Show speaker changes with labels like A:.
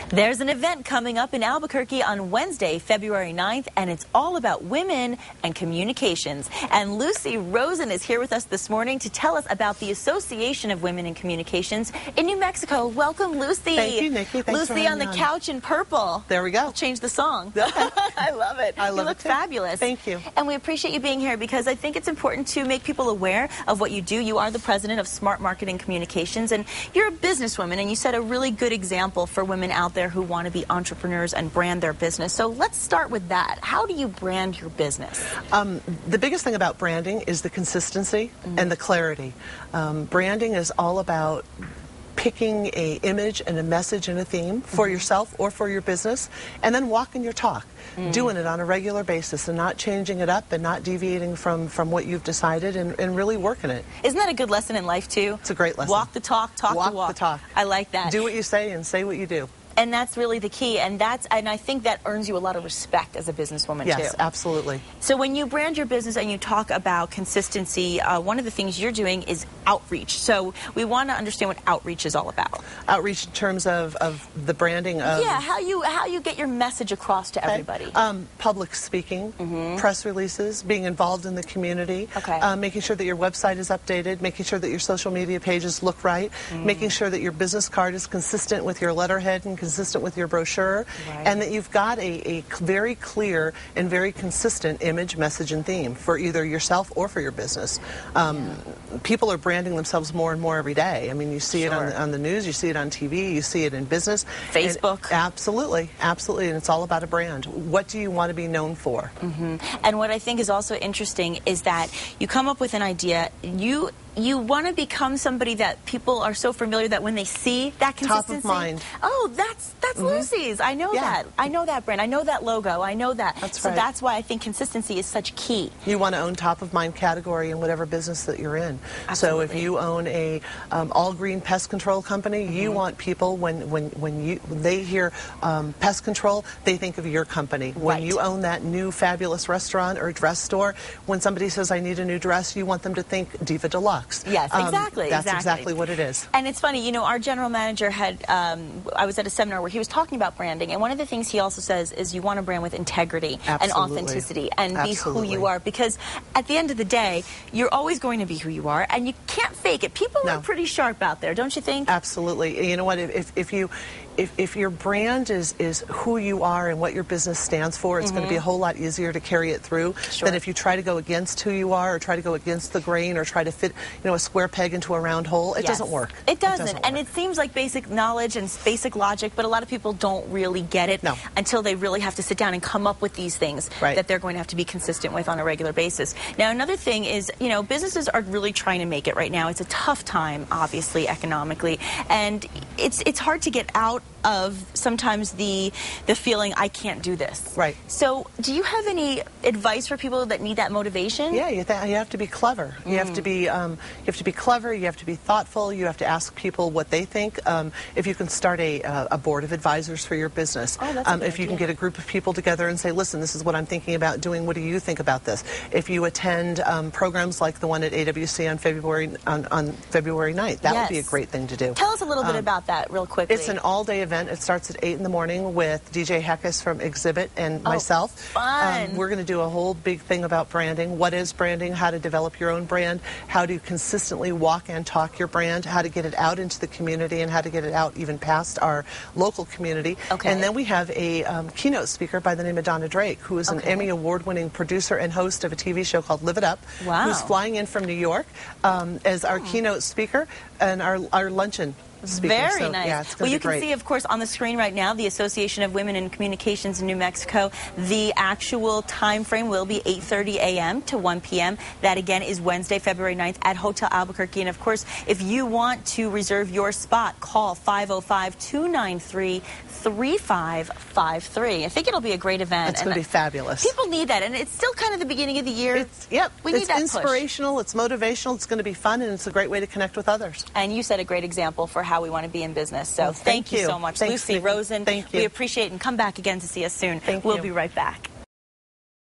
A: There's an event coming up in Albuquerque on Wednesday, February 9th, and it's all about women and communications. And Lucy Rosen is here with us this morning to tell us about the Association of Women in Communications in New Mexico. Welcome, Lucy.
B: Thank you, Nikki. Thanks
A: Lucy on the couch in purple.
B: There we go.
A: I'll change the song.
B: Okay.
A: I love it.
B: I love it.
A: You look fabulous.
B: Thank you.
A: And we appreciate you being here because I think it's important to make people aware of what you do. You are the president of Smart Marketing Communications, and you're a businesswoman, and you set a really good example for women out there who want to be entrepreneurs and brand their business. So let's start with that. How do you brand your business?
B: The biggest thing about branding is the consistency and the clarity. Branding is all about picking an image and a message and a theme for yourself or for your business, and then walking your talk, doing it on a regular basis and not changing it up and not deviating from what you've decided, and really working it.
A: Isn't that a good lesson in life too?
B: It's a great lesson.
A: Walk the talk, talk the walk.
B: Walk the talk.
A: I like that.
B: Do what you say and say what you do.
A: And that's really the key, and I think that earns you a lot of respect as a businesswoman too.
B: Yes, absolutely.
A: So when you brand your business and you talk about consistency, one of the things you're doing is outreach. So we want to understand what outreach is all about.
B: Outreach in terms of the branding of...
A: Yeah, how you get your message across to everybody.
B: Public speaking, press releases, being involved in the community, making sure that your website is updated, making sure that your social media pages look right, making sure that your business card is consistent with your letterhead and consistent with your brochure, and that you've got a very clear and very consistent image, message, and theme for either yourself or for your business. People are branding themselves more and more every day. I mean, you see it on the news, you see it on TV, you see it in business.
A: Facebook.
B: Absolutely, absolutely, and it's all about a brand. What do you want to be known for?
A: And what I think is also interesting is that you come up with an idea, you want to become somebody that people are so familiar that when they see that consistency,
B: top of mind.
A: Oh, that's Lucy's. I know that. I know that brand. I know that logo. I know that.
B: That's
A: so
B: right.
A: that's why I think consistency is such key. You
B: want to own top of mind category in whatever business that you're in.
A: Absolutely.
B: So if you own a all green pest control company, you want people when they hear pest control, they think of your company. When you own that new fabulous restaurant or dress store, when somebody says I need a new dress, you want them to think Diva Deluxe.
A: Yes, exactly.
B: That's exactly what it is.
A: And it's funny, you know, our general manager had, I was at a seminar where he was talking about branding, and one of the things he also says is you want to brand with integrity and authenticity and be who you are, because at the end of the day, you're always going to be who you are, and you can't fake it. People are pretty sharp out there, don't you think?
B: Absolutely. You know what, if your brand is who you are and what your business stands for, it's going to be a whole lot easier to carry it through than if you try to go against who you are or try to go against the grain or try to fit, you know, a square peg into a round hole. It doesn't work.
A: It doesn't. And it seems like basic knowledge and basic logic, but a lot of people don't really get it until they really have to sit down and come up with these things that they're going to have to be consistent with on a regular basis. Now, another thing is, you know, businesses are really trying to make it right now. It's a tough time, obviously, economically, and it's hard to get out of sometimes the feeling I can't do this.
B: Right.
A: So do you have any advice for people that need that motivation?
B: Yeah, you have to be clever. You have to be clever. You have to be thoughtful. You have to ask people what they think. If you can start a board of advisors for your business.
A: Oh, that's a good
B: if you
A: idea.
B: can get a group of people together and say, listen, this is what I'm thinking about doing. What do you think about this? If you attend programs like the one at AWC on February 9th, that would be a great thing to do.
A: Tell us a little bit about that real quickly.
B: It's an all-day event. It starts at 8 in the morning with DJ Heckes from Exhibit and myself.
A: Fun.
B: We're going to do a whole big thing about branding. What is branding? How to develop your own brand? How to consistently walk and talk your brand? How to get it out into the community and how to get it out even past our local community. And then we have a keynote speaker by the name of Donna Drake, who is an Emmy award-winning producer and host of a TV show called Live It Up, who's flying in from New York as our keynote speaker and our luncheon speaker.
A: Very nice.
B: Yeah, it's
A: well, you
B: be great.
A: can see, of course, on the screen right now, the Association of Women in Communications in New Mexico. The actual time frame will be 8:30 a.m. to 1 p.m. That, again, is Wednesday, February 9th at Hotel Albuquerque. And, of course, if you want to reserve your spot, call 505-293-3553. I think it'll be a great event.
B: It's going to be fabulous.
A: People need that, and it's still kind of the beginning of the year. We need that push.
B: It's inspirational, it's motivational, it's going to be fun, and it's a great way to connect with others.
A: And you set a great example for how we want to be in business. So thank you so much.
B: Thanks,
A: Lucy Rosen.
B: Thank you.
A: We appreciate it, and come back again to see us soon.
B: Thank you.
A: We'll be right back.